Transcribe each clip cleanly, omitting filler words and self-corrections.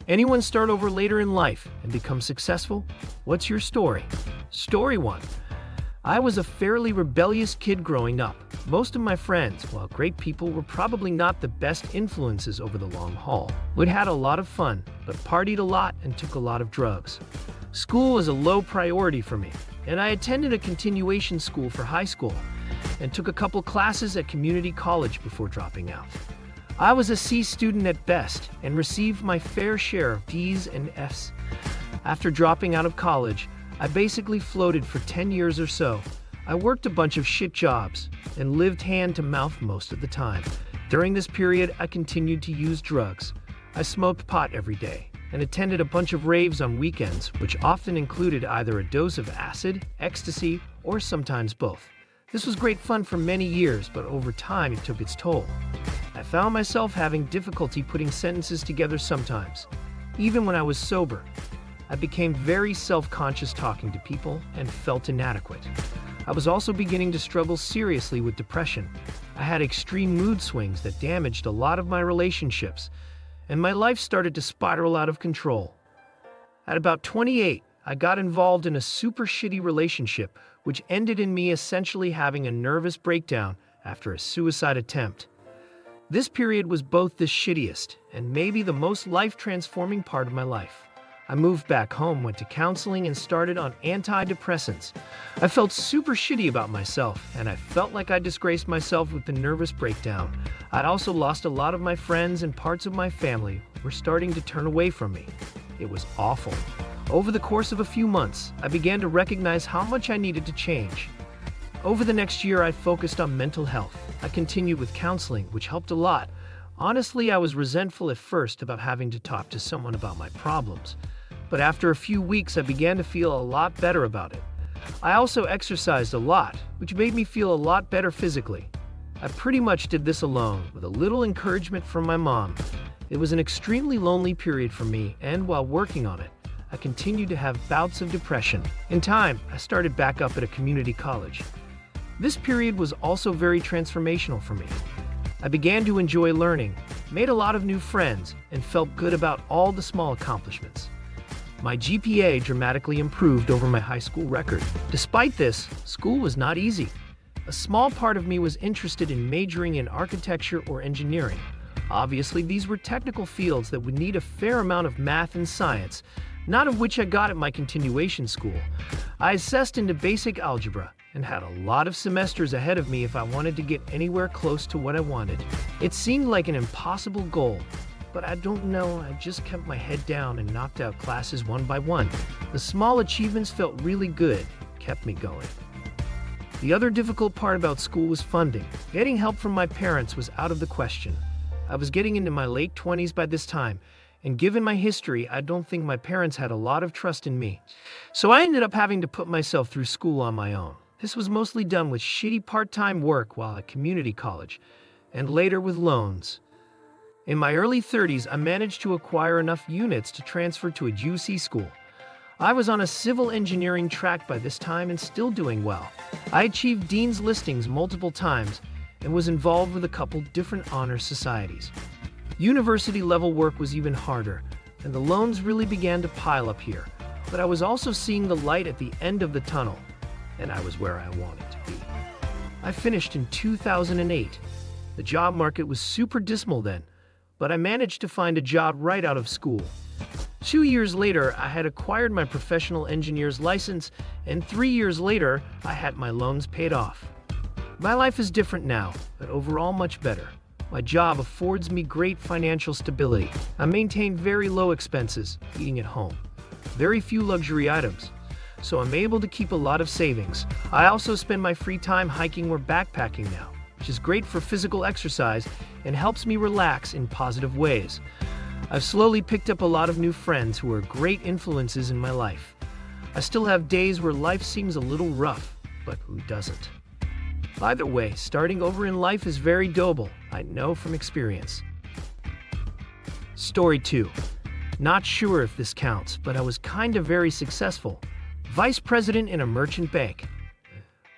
Anyone start over later in life and become successful? What's your story? Story 1. I was a fairly rebellious kid growing up. Most of my friends, while great people, were probably not the best influences over the long haul. We'd had a lot of fun, but partied a lot and took a lot of drugs. School was a low priority for me, and I attended a continuation school for high school and took a couple classes at community college before dropping out. I was a C student at best and received my fair share of D's and F's. After dropping out of college, I basically floated for 10 years or so. I worked a bunch of shit jobs and lived hand to mouth most of the time. During this period, I continued to use drugs. I smoked pot every day and attended a bunch of raves on weekends, which often included either a dose of acid, ecstasy, or sometimes both. This was great fun for many years, but over time it took its toll. I found myself having difficulty putting sentences together sometimes. Even when I was sober, I became very self-conscious talking to people and felt inadequate. I was also beginning to struggle seriously with depression. I had extreme mood swings that damaged a lot of my relationships, and my life started to spiral out of control. At about 28, I got involved in a super shitty relationship, which ended in me essentially having a nervous breakdown after a suicide attempt. This period was both the shittiest and maybe the most life-transforming part of my life. I moved back home, went to counseling, and started on antidepressants. I felt super shitty about myself, and I felt like I disgraced myself with the nervous breakdown. I'd also lost a lot of my friends, and parts of my family were starting to turn away from me. It was awful. Over the course of a few months, I began to recognize how much I needed to change. Over the next year, I focused on mental health. I continued with counseling, which helped a lot. Honestly, I was resentful at first about having to talk to someone about my problems. But after a few weeks, I began to feel a lot better about it. I also exercised a lot, which made me feel a lot better physically. I pretty much did this alone, with a little encouragement from my mom. It was an extremely lonely period for me, and while working on it, I continued to have bouts of depression. In time, I started back up at a community college. This period was also very transformational for me. I began to enjoy learning, made a lot of new friends, and felt good about all the small accomplishments. My GPA dramatically improved over my high school record. Despite this, school was not easy. A small part of me was interested in majoring in architecture or engineering. Obviously, these were technical fields that would need a fair amount of math and science, none of which I got at my continuation school. I assessed into basic algebra and had a lot of semesters ahead of me if I wanted to get anywhere close to what I wanted. It seemed like an impossible goal, but I don't know, I just kept my head down and knocked out classes one by one. The small achievements felt really good, kept me going. The other difficult part about school was funding. Getting help from my parents was out of the question. I was getting into my late 20s by this time, and given my history, I don't think my parents had a lot of trust in me. So I ended up having to put myself through school on my own. This was mostly done with shitty part-time work while at community college, and later with loans. In my early 30s, I managed to acquire enough units to transfer to a UC school. I was on a civil engineering track by this time and still doing well. I achieved dean's listings multiple times and was involved with a couple different honor societies. University-level work was even harder, and the loans really began to pile up here. But I was also seeing the light at the end of the tunnel, and I was where I wanted to be. I finished in 2008. The job market was super dismal then, but I managed to find a job right out of school. 2 years later, I had acquired my professional engineer's license, and 3 years later, I had my loans paid off. My life is different now, but overall much better. My job affords me great financial stability. I maintain very low expenses, eating at home. Very few luxury items, so I'm able to keep a lot of savings. I also spend my free time hiking or backpacking now, which is great for physical exercise and helps me relax in positive ways. I've slowly picked up a lot of new friends who are great influences in my life. I still have days where life seems a little rough, but who doesn't? Either way, starting over in life is very doable, I know from experience. Story 2. Not sure if this counts, but I was kinda very successful. Vice president in a merchant bank.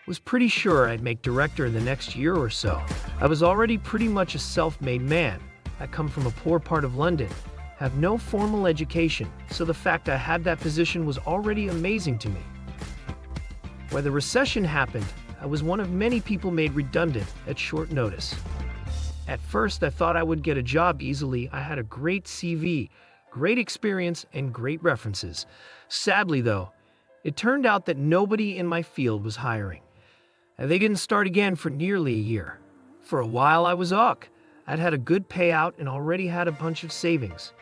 Was pretty sure I'd make director in the next year or so. I was already pretty much a self-made man. I come from a poor part of London, have no formal education, so the fact I had that position was already amazing to me. When the recession happened, I was one of many people made redundant at short notice. At first, I thought I would get a job easily. I had a great CV, great experience, and great references. Sadly, though, it turned out that nobody in my field was hiring, and they didn't start again for nearly a year. For a while, I was awk. I'd had a good payout and already had a bunch of savings.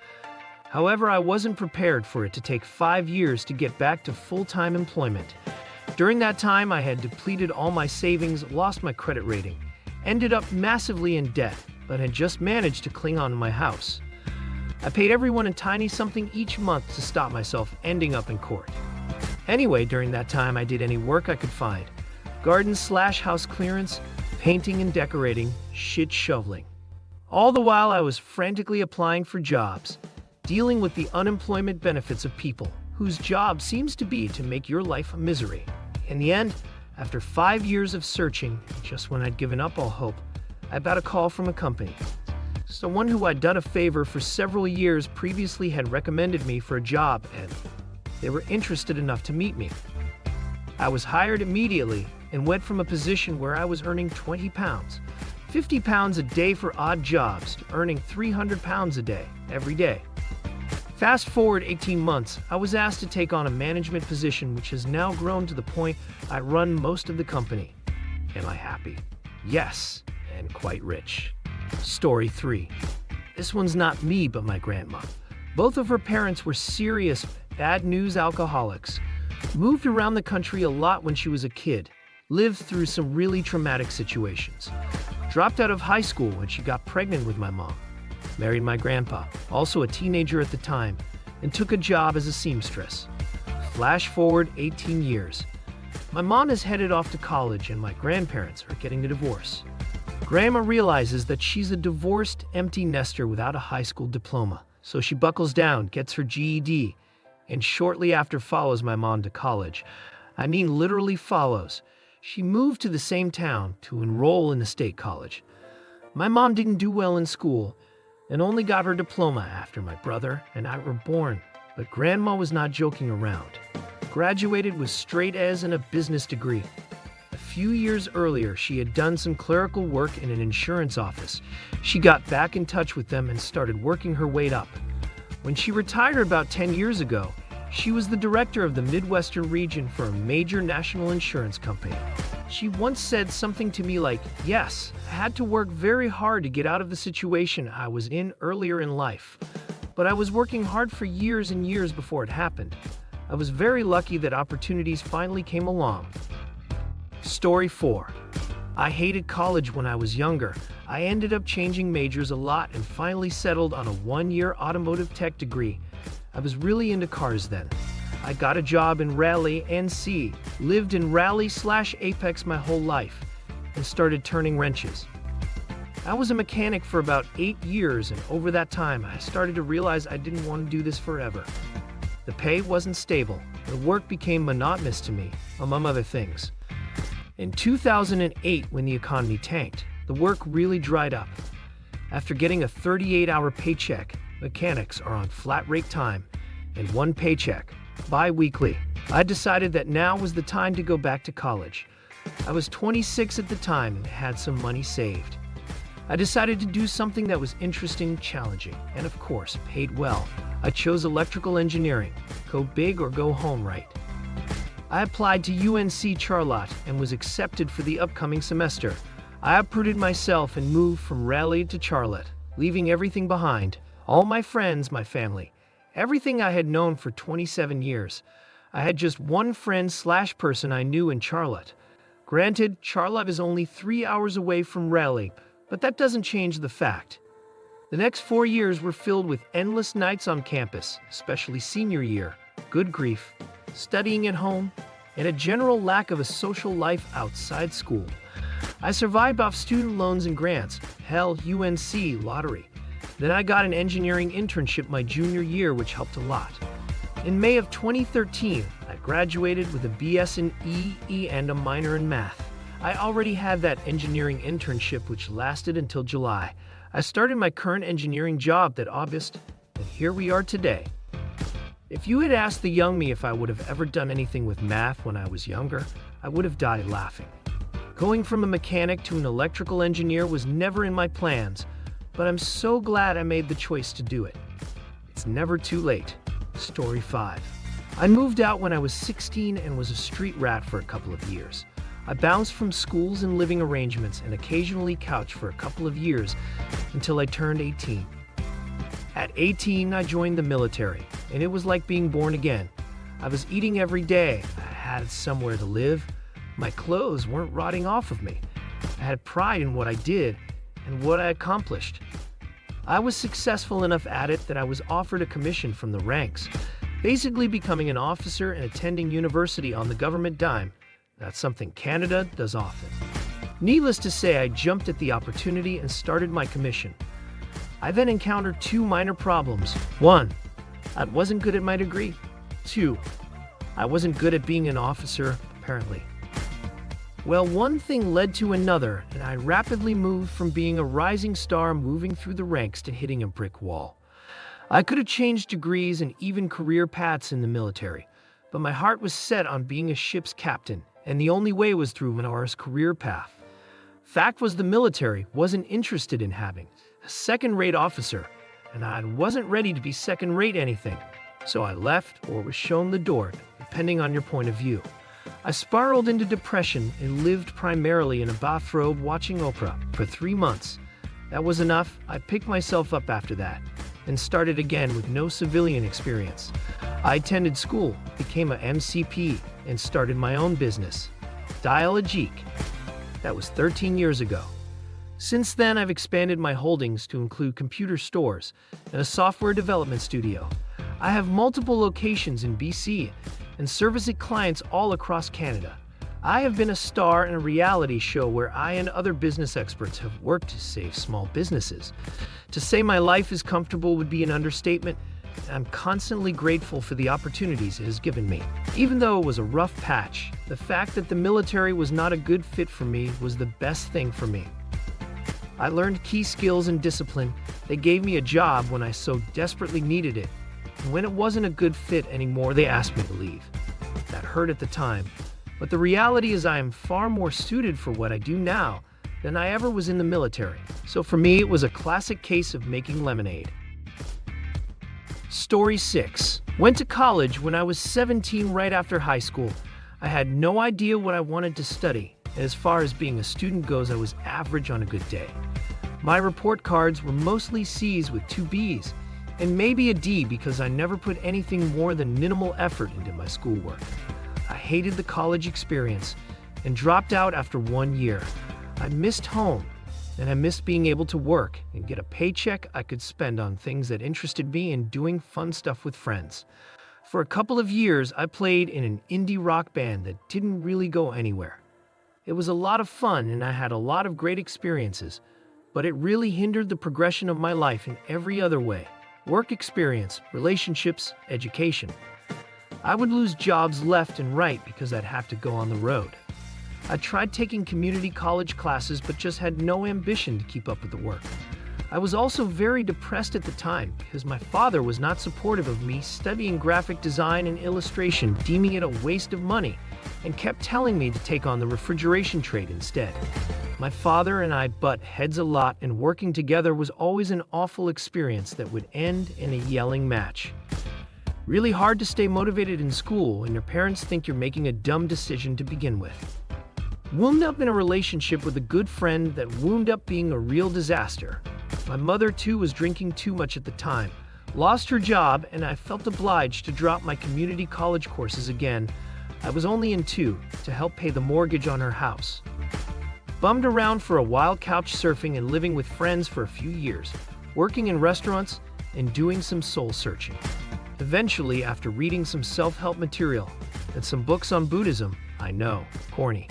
However, I wasn't prepared for it to take 5 years to get back to full-time employment. During that time, I had depleted all my savings, lost my credit rating, ended up massively in debt, but had just managed to cling on to my house. I paid everyone a tiny something each month to stop myself ending up in court. Anyway, during that time, I did any work I could find. Garden/house clearance, painting and decorating, shit shoveling. All the while, I was frantically applying for jobs, dealing with the unemployment benefits of people whose job seems to be to make your life a misery. In the end, after 5 years of searching, just when I'd given up all hope, I got a call from a company. Someone who I'd done a favor for several years previously had recommended me for a job, and they were interested enough to meet me. I was hired immediately and went from a position where I was earning £20, £50 a day for odd jobs, to earning £300 a day, every day. Fast forward 18 months, I was asked to take on a management position which has now grown to the point I run most of the company. Am I happy? Yes, and quite rich. Story 3. This one's not me, but my grandma. Both of her parents were serious, bad news alcoholics. Moved around the country a lot when she was a kid. Lived through some really traumatic situations. Dropped out of high school when she got pregnant with my mom. Married my grandpa, also a teenager at the time, and took a job as a seamstress. Flash forward 18 years. My mom is headed off to college and my grandparents are getting a divorce. Grandma realizes that she's a divorced, empty nester without a high school diploma, so she buckles down, gets her GED, and shortly after follows my mom to college. I mean literally follows. She moved to the same town to enroll in the state college. My mom didn't do well in school, and only got her diploma after my brother and I were born. But Grandma was not joking around. Graduated with straight A's and a business degree. A few years earlier, she had done some clerical work in an insurance office. She got back in touch with them and started working her way up. When she retired about 10 years ago, she was the director of the Midwestern region for a major national insurance company. She once said something to me like, "Yes, I had to work very hard to get out of the situation I was in earlier in life, but I was working hard for years and years before it happened. I was very lucky that opportunities finally came along." Story 4. I hated college when I was younger. I ended up changing majors a lot and finally settled on a 1-year automotive tech degree. I was really into cars then. I got a job in Raleigh, NC, lived in Raleigh/Apex my whole life, and started turning wrenches. I was a mechanic for about 8 years, and over that time, I started to realize I didn't want to do this forever. The pay wasn't stable. The work became monotonous to me, among other things. In 2008, when the economy tanked, the work really dried up. After getting a 38-hour paycheck, mechanics are on flat rate time and one paycheck, bi-weekly. I decided that now was the time to go back to college. I was 26 at the time and had some money saved. I decided to do something that was interesting, challenging, and of course, paid well. I chose electrical engineering. Go big or go home, right? I applied to UNC Charlotte and was accepted for the upcoming semester. I uprooted myself and moved from Raleigh to Charlotte, leaving everything behind. All my friends, my family, everything I had known for 27 years. I had just one friend/person I knew in Charlotte. Granted, Charlotte is only 3 hours away from Raleigh, but that doesn't change the fact. The next 4 years were filled with endless nights on campus, especially senior year, good grief, studying at home, and a general lack of a social life outside school. I survived off student loans and grants, hell, UNC lottery. Then I got an engineering internship my junior year, which helped a lot. In May of 2013, I graduated with a BS in EE and a minor in math. I already had that engineering internship, which lasted until July. I started my current engineering job that August, and here we are today. If you had asked the young me if I would have ever done anything with math when I was younger, I would have died laughing. Going from a mechanic to an electrical engineer was never in my plans, but I'm so glad I made the choice to do it. It's never too late. Story 5. I moved out when I was 16 and was a street rat for a couple of years. I bounced from schools and living arrangements and occasionally couched for a couple of years until I turned 18. At 18, I joined the military, and it was like being born again. I was eating every day. I had somewhere to live. My clothes weren't rotting off of me. I had pride in what I did and what I accomplished. I was successful enough at it that I was offered a commission from the ranks, basically becoming an officer and attending university on the government dime. That's something Canada does often. Needless to say, I jumped at the opportunity and started my commission. I then encountered two minor problems. 1, I wasn't good at my degree. 2, I wasn't good at being an officer, apparently. Well, one thing led to another, and I rapidly moved from being a rising star moving through the ranks to hitting a brick wall. I could have changed degrees and even career paths in the military, but my heart was set on being a ship's captain, and the only way was through Manoar's career path. Fact was, the military wasn't interested in having a second-rate officer, and I wasn't ready to be second-rate anything, so I left or was shown the door, depending on your point of view. I spiraled into depression and lived primarily in a bathrobe watching Oprah for 3 months. That was enough. I picked myself up after that and started again with no civilian experience. I attended school, became a MCP, and started my own business, Dialogique. That was 13 years ago. Since then, I've expanded my holdings to include computer stores and a software development studio. I have multiple locations in BC and servicing clients all across Canada. I have been a star in a reality show where I and other business experts have worked to save small businesses. To say my life is comfortable would be an understatement. I'm constantly grateful for the opportunities it has given me. Even though it was a rough patch, the fact that the military was not a good fit for me was the best thing for me. I learned key skills and discipline. They gave me a job when I so desperately needed it. And when it wasn't a good fit anymore, they asked me to leave. That hurt at the time. But the reality is I am far more suited for what I do now than I ever was in the military. So for me, it was a classic case of making lemonade. Story 6. Went to college when I was 17 right after high school. I had no idea what I wanted to study. As far as being a student goes, I was average on a good day. My report cards were mostly C's with 2 B's, and maybe a D because I never put anything more than minimal effort into my schoolwork. I hated the college experience and dropped out after 1 year. I missed home, and I missed being able to work and get a paycheck I could spend on things that interested me and doing fun stuff with friends. For a couple of years, I played in an indie rock band that didn't really go anywhere. It was a lot of fun and I had a lot of great experiences, but it really hindered the progression of my life in every other way. Work experience, relationships, education. I would lose jobs left and right because I'd have to go on the road. I tried taking community college classes but just had no ambition to keep up with the work. I was also very depressed at the time because my father was not supportive of me studying graphic design and illustration, deeming it a waste of money, and kept telling me to take on the refrigeration trade instead. My father and I butt heads a lot, and working together was always an awful experience that would end in a yelling match. Really hard to stay motivated in school when your parents think you're making a dumb decision to begin with. Wound up in a relationship with a good friend that wound up being a real disaster. My mother, too, was drinking too much at the time, lost her job, and I felt obliged to drop my community college courses again. I was only in 2 to help pay the mortgage on her house. Bummed around for a while, couch surfing and living with friends for a few years, working in restaurants and doing some soul searching. Eventually, after reading some self-help material and some books on Buddhism, I know, corny,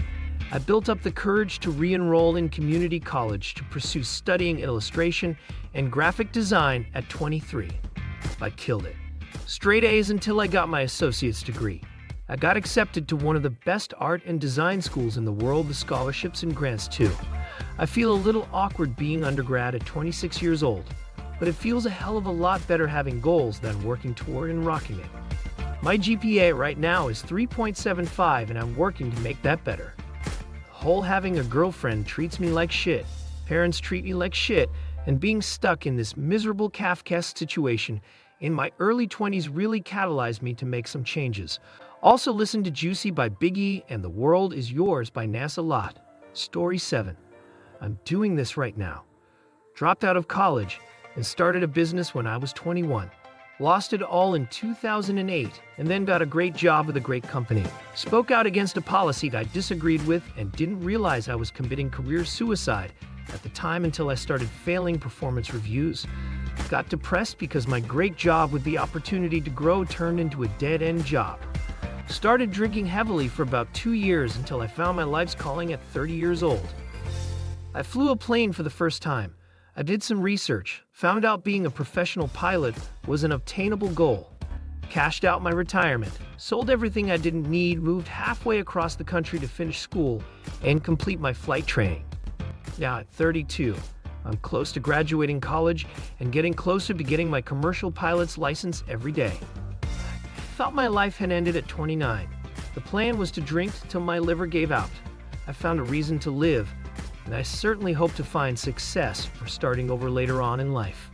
I built up the courage to re-enroll in community college to pursue studying illustration and graphic design at 23. I killed it. Straight A's until I got my associate's degree. I got accepted to one of the best art and design schools in the world, with scholarships and grants too. I feel a little awkward being undergrad at 26 years old, but it feels a hell of a lot better having goals than working toward and rocking it. My GPA right now is 3.75 and I'm working to make that better. The whole having a girlfriend treats me like shit, parents treat me like shit, and being stuck in this miserable Kafkaesque situation in my early 20s really catalyzed me to make some changes. Also listen to Juicy by Big E and The World Is Yours by Nas a Lot. Story 7. I'm doing this right now. Dropped out of college and started a business when I was 21. Lost it all in 2008 and then got a great job with a great company. Spoke out against a policy that I disagreed with and didn't realize I was committing career suicide at the time until I started failing performance reviews. Got depressed because my great job with the opportunity to grow turned into a dead-end job. Started drinking heavily for about 2 years until I found my life's calling at 30 years old. I flew a plane for the first time. I did some research, found out being a professional pilot was an obtainable goal. Cashed out my retirement, sold everything I didn't need, moved halfway across the country to finish school and complete my flight training. Now at 32, I'm close to graduating college and getting closer to getting my commercial pilot's license every day. I thought my life had ended at 29. The plan was to drink till my liver gave out. I found a reason to live, and I certainly hope to find success for starting over later on in life.